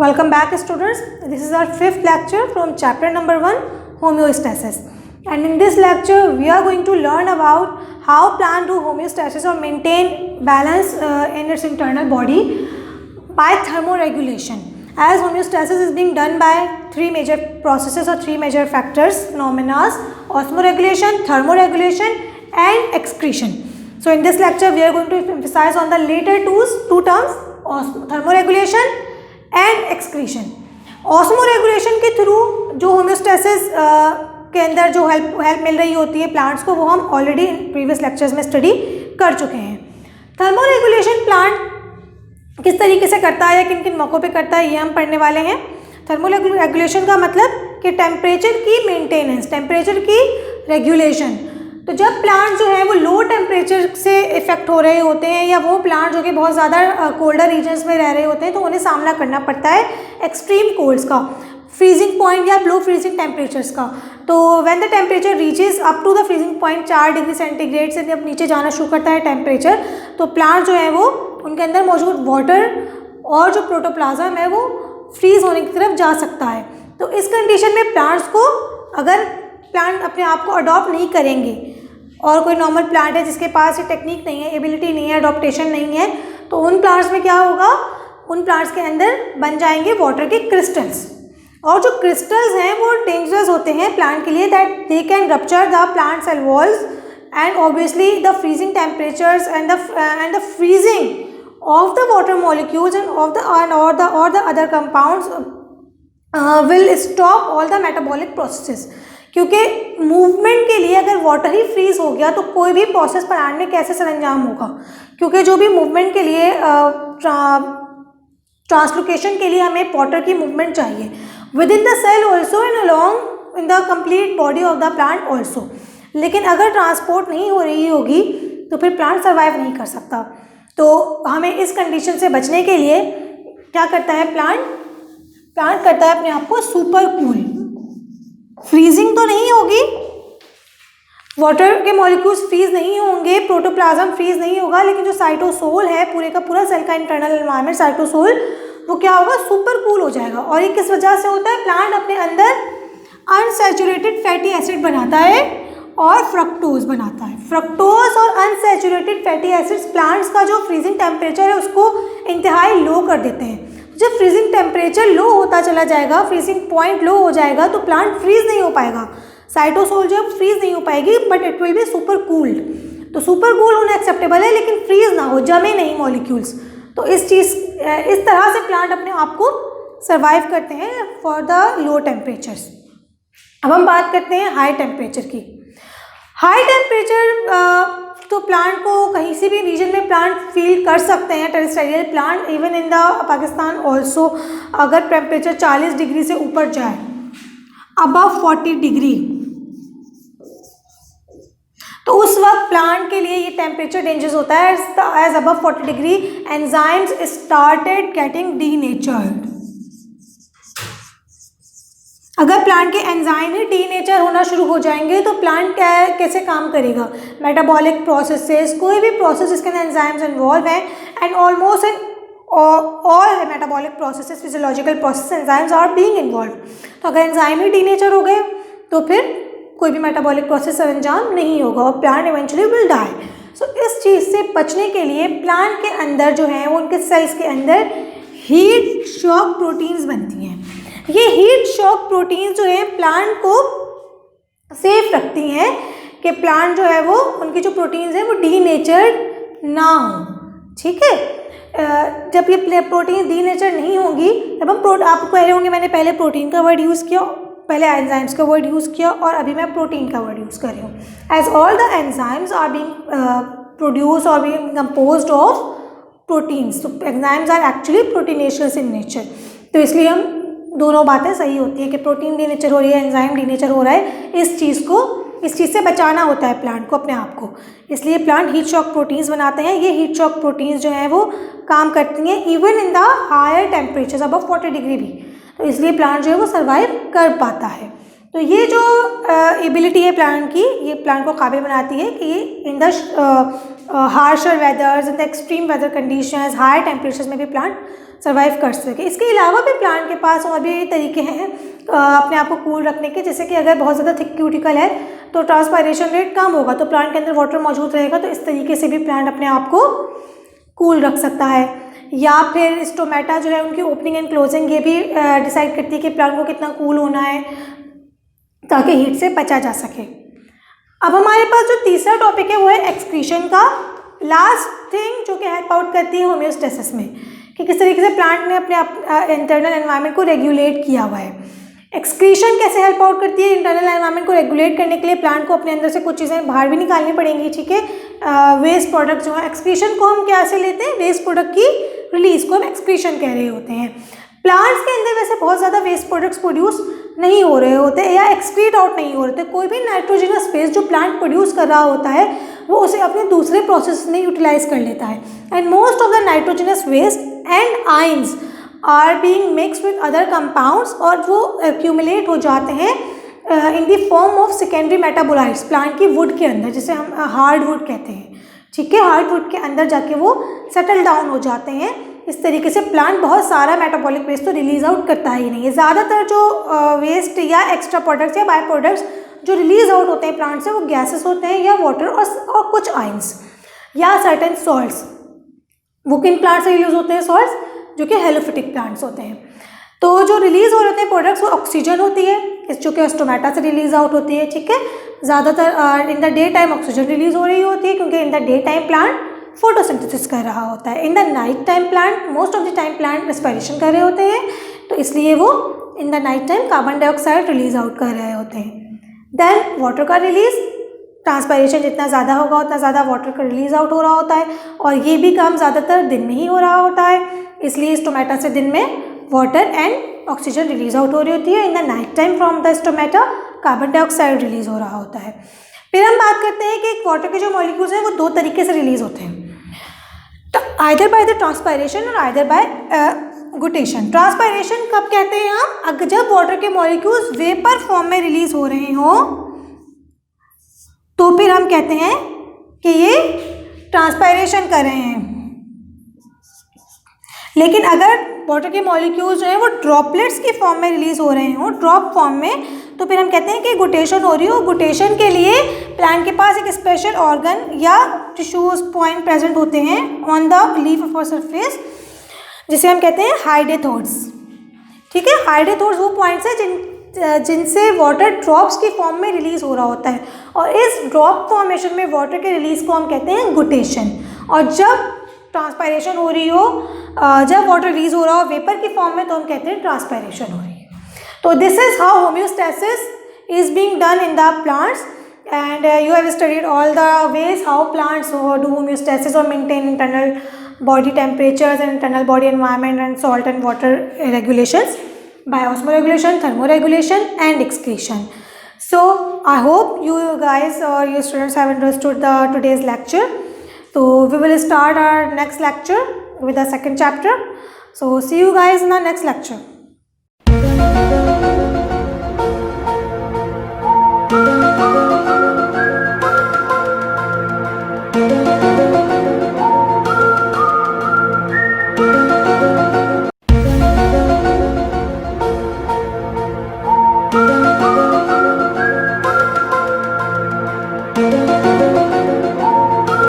Welcome back, students. This is our fifth lecture from chapter number 1, homeostasis. And in this lecture, we are going to learn about how plant do homeostasis or maintain balance in its internal body by thermoregulation. As homeostasis is being done by three major processes or three major factors, phenomena: osmoregulation, thermoregulation, and excretion. So in this lecture, we are going to emphasize on the later two terms, thermoregulation and excretion. Osmoregulation के through जो homeostasis के अंदर जो help मिल रही होती है plants को, वो हम ऑलरेडी प्रीवियस लेक्चर्स में स्टडी कर चुके हैं. थर्मोरेगुलेशन प्लांट किस तरीके से करता है या किन किन मौक़ों पे करता है, ये हम पढ़ने वाले हैं. थर्मोरेगुलेशन का मतलब कि टेम्परेचर की मेंटेनेंस, टेम्परेचर की रेगुलेशन. तो जब प्लांट जो है वो लो टेम्परेचर से इफेक्ट हो रहे होते हैं या वो प्लांट जो कि बहुत ज़्यादा कोल्डर रीजन्स में रह रहे होते हैं, तो उन्हें सामना करना पड़ता है एक्सट्रीम कोल्ड्स का, फ्रीजिंग पॉइंट या बिलो फ्रीजिंग टेम्परेचर्स का. तो when the temperature reaches up to the freezing point 4 degree centigrade से जब नीचे जाना शुरू करता है टेम्परेचर, तो प्लांट जो है वो उनके अंदर मौजूद वाटर और जो प्रोटोप्लाज्म है वो फ्रीज होने की तरफ जा सकता है. तो इस कंडीशन में प्लांट्स को, अगर प्लांट अपने आप को अडॉप्ट नहीं करेंगे और कोई नॉर्मल प्लांट है जिसके पास ये टेक्निक नहीं है, एबिलिटी नहीं है, अडॉप्टेशन नहीं है, तो उन प्लांट्स में क्या होगा, उन प्लांट्स के अंदर बन जाएंगे वाटर के क्रिस्टल्स. और जो क्रिस्टल्स हैं वो डेंजरस होते हैं प्लांट के लिए, that they can rupture the plant cell walls and obviously the freezing temperatures and the freezing of the water molecules and और the other compounds will stop all the metabolic processes. क्योंकि movement के लिए अगर water ही freeze हो गया तो कोई भी प्रोसेस प्लांट में कैसे सरंजाम होगा, क्योंकि जो भी मूवमेंट के लिए ट्रांसलोकेशन के लिए हमें वाटर की मूवमेंट चाहिए with in the cell also and along in the complete body of the plant also. लेकिन अगर ट्रांसपोर्ट नहीं हो रही होगी तो फिर प्लांट सर्वाइव नहीं कर सकता. तो हमें इस कंडीशन से बचने के लिए क्या करता है प्लांट करता है अपने आप को सुपर कूल. फ्रीजिंग तो नहीं होगी, वाटर के मॉलिक्यूल्स फ्रीज नहीं होंगे, प्रोटोप्लाज्म फ्रीज नहीं होगा, लेकिन जो साइटोसोल है, पूरे का पूरा सेल का इंटरनल एनवायरनमेंट साइटोसोल, वो क्या होगा, सुपर कूल हो जाएगा. और ये किस वजह से होता है, प्लांट अपने अंदर अनसैचुरेटेड फैटी एसिड बनाता है और फ्रक्टोज बनाता है. फ्रक्टोज और अनसैचुरेटेड फैटी एसिड्स प्लांट्स का जो फ्रीजिंग टेम्परेचर है उसको इंतहाई लो कर देते हैं. जब फ्रीजिंग टेम्परेचर लो होता चला जाएगा, फ्रीजिंग पॉइंट लो हो जाएगा, तो प्लांट फ्रीज नहीं हो पाएगा, साइटोसोल जब फ्रीज नहीं हो पाएगी, but it will be super cooled. तो सुपर कूल होना एक्सेप्टेबल है, लेकिन फ्रीज ना हो, जमे नहीं मॉलिक्यूल्स. तो इस तरह से प्लांट अपने आप को सर्वाइव करते हैं फॉर द लो टेम्परेचर्स. अब हम बात करते हैं हाई टेम्परेचर की. हाई टेम्परेचर तो प्लांट को कहीं से भी रीजन में प्लांट फील कर सकते हैं, terrestrial plant even in the Pakistan also. अगर टेम्परेचर 40 डिग्री से ऊपर जाए, अबव 40 डिग्री, तो उस वक्त प्लांट के लिए ये टेम्परेचर डेंजरस होता है. As above 40 degree enzymes started getting denatured. अगर प्लांट के एंजाइम ही डीनेचर होना शुरू हो जाएंगे तो प्लांट कैसे काम करेगा. मेटाबॉलिक प्रोसेसेस, कोई भी प्रोसेस इसके अंदर एंजाइम्स इन्वॉल्व हैं, and almost in all metabolic processes, physiological process, enzymes are being involve. तो अगर एंजाइम ही डीनेचर हो गए तो फिर कोई भी मेटाबॉलिक प्रोसेस सरंजाम नहीं होगा और प्लांट इवेंचुअली विल डाई. सो इस चीज़ से बचने के लिए प्लांट के अंदर जो है वो उनके सेल्स के अंदर हीट शॉक प्रोटीन्स बनती हैं. ये हीट शॉक प्रोटीन्स जो है प्लांट को सेफ रखती हैं कि प्लांट जो है वो, उनकी जो प्रोटीन्स हैं वो डीनेचर्ड ना हो. ठीक है, जब ये प्रोटीन डीनेचर नहीं होंगी, जब हम आपको कह रहे होंगे मैंने पहले प्रोटीन का वर्ड यूज़ किया, पहले एंजाइम्स का वर्ड यूज़ किया, और अभी मैं प्रोटीन का वर्ड यूज़ कर रही हूँ. As all the enzymes are being produce और बीइंग कंपोज्ड ऑफ प्रोटीन्स. तो enzymes are actually proteinaceous in nature. तो इसलिए हम दोनों बातें सही होती है कि प्रोटीन डीनेचर हो रही है, एंजाइम डीनेचर हो रहा है. इस चीज़ से बचाना होता है प्लांट को, अपने आप को. इसलिए प्लांट हीट शॉक प्रोटीन्स बनाते हैं. ये हीट शॉक प्रोटीन्स जो हैं वो काम करती हैं even in the higher temperature above 40 degree भी. तो इसलिए प्लांट जो है वो सर्वाइव कर पाता है. तो ये जो एबिलिटी है प्लांट की, ये प्लांट को काबिल बनाती है कि ये in the harsher weathers, in the extreme weather conditions, high temperatures में भी प्लांट सर्वाइव कर सके। इसके अलावा भी प्लांट के पास और भी तरीके हैं अपने आप को कूल रखने के, जैसे कि अगर बहुत ज़्यादा थिक क्यूटिकल है तो ट्रांसपायरेशन रेट कम होगा, तो प्लांट के अंदर वाटर मौजूद रहेगा, तो इस तरीके से भी प्लांट अपने आप को कूल रख सकता है। या फिर स्टोमेटा जो है उनकी ओपनिंग एंड क्लोजिंग ये भी डिसाइड करती है कि प्लांट को कितना कूल होना है ताकि हीट से बचा जा सके। अब हमारे पास जो तीसरा टॉपिक है वो है एक्सक्रीशन का, लास्ट थिंग जो कि हेल्प आउट करती है होम्योस्टेसिस में, कि किस तरीके से प्लांट ने अपने इंटरनल एनवायरनमेंट को रेगुलेट किया हुआ है। एक्सक्रीशन कैसे हेल्प आउट करती है इंटरनल एनवायरनमेंट को रेगुलेट करने के लिए? प्लांट को अपने अंदर से कुछ चीज़ें बाहर भी निकालनी पड़ेंगी, ठीक है। वेस्ट प्रोडक्ट जो है, एक्सक्रीशन को हम क्या से लेते हैं? वेस्ट प्रोडक्ट की रिलीज को हम एक्सक्रीशन कह रहे होते हैं। प्लांट्स के अंदर वैसे बहुत ज़्यादा वेस्ट प्रोडक्ट्स प्रोड्यूस नहीं हो रहे होते या एक्सक्रीट आउट नहीं हो रहे थे। कोई भी नाइट्रोजनस वेस्ट जो प्लांट प्रोड्यूस कर रहा होता है वो उसे अपने दूसरे प्रोसेस में यूटिलाइज कर लेता है। And most of the nitrogenous waste and ions are being mixed with other compounds, और वो एक्यूमुलेट हो जाते हैं in the form of secondary metabolites plant की वुड के अंदर, जिसे हम हार्ड वुड कहते हैं, ठीक है। हार्ड वुड के अंदर जाके वो सेटल डाउन हो जाते हैं। इस तरीके से प्लांट बहुत सारा मेटाबॉलिक वेस्ट तो रिलीज आउट करता ही नहीं है। ज़्यादातर जो वेस्ट या एक्स्ट्रा प्रोडक्ट्स या बाय प्रोडक्ट्स जो रिलीज आउट होते हैं प्लांट से वो गैसेस होते हैं या वाटर और कुछ आइंस या सर्टेन सॉल्ट्स। वो किन प्लांट से रिलीज होते हैं सॉल्ट्स? जो कि हेलोफिटिक प्लांट्स होते हैं। तो जो रिलीज हो रहे होते हैं प्रोडक्ट्स वो ऑक्सीजन होती है, इस जो कि स्टोमेटा से रिलीज आउट होती है, ठीक है। ज़्यादातर in the day time oxygen release हो रही होती है क्योंकि in the day time plant photosynthesis कर रहा होता है। In the night time plant most of the time plant respiration कर रहे होते हैं, तो इसलिए वो in the night time carbon dioxide release out कर रहे होते हैं। देन वाटर का रिलीज, ट्रांसपायरेशन जितना ज़्यादा होगा उतना ज़्यादा वाटर का रिलीज आउट हो रहा होता है, और ये भी काम ज़्यादातर दिन में ही हो रहा होता है, इसलिए स्टोमेटा से दिन में water and oxygen release out हो रही होती है। In the night time from the stomata carbon dioxide release हो रहा होता है। फिर हम बात करते हैं कि वाटर के जो मॉलिक्यूल्स हैं वो दो तरीके से रिलीज होते हैं, आइदर बाय द ट्रांसपायरेशन और आइदर बाय गुटेशन। ट्रांसपायरेशन कब कहते हैं हम? अगर जब वाटर के मॉलिक्यूल्स वेपर फॉर्म में रिलीज हो रहे हों तो फिर हम कहते हैं कि ये ट्रांसपायरेशन कर रहे हैं। लेकिन अगर वाटर के मॉलिक्यूल्स जो हैं वो ड्रॉपलेट्स की फॉर्म में रिलीज हो रहे हों, ड्रॉप फॉर्म में, तो फिर हम कहते हैं कि गुटेशन हो रही हो। गुटेशन के लिए प्लांट के पास एक स्पेशल ऑर्गन या टिश्यूज पॉइंट प्रेजेंट होते हैं on the leaf of surface, जिसे हम कहते हैं हाइडेथोड्स, ठीक है। हाइडेथोड्स वो पॉइंट्स हैं जिनसे वाटर ड्रॉप्स की फॉर्म में रिलीज हो रहा होता है, और इस ड्रॉप फॉर्मेशन में वाटर के रिलीज को हम कहते हैं गुटेशन। और जब ट्रांसपायरेशन हो रही हो, जब वाटर रिलीज हो रहा हो वेपर की फॉर्म में, तो हम कहते हैं ट्रांसपायरेशन हो रही है। तो this is how homeostasis is being done in the plants, and you have studied all the ways how plants do homeostasis or maintain internal body temperatures and internal body environment and salt and water regulations by osmoregulation, thermoregulation and excretion. So I hope you guys or you students have understood the today's lecture. So we will start our next lecture with the second chapter. So see you guys in the next lecture.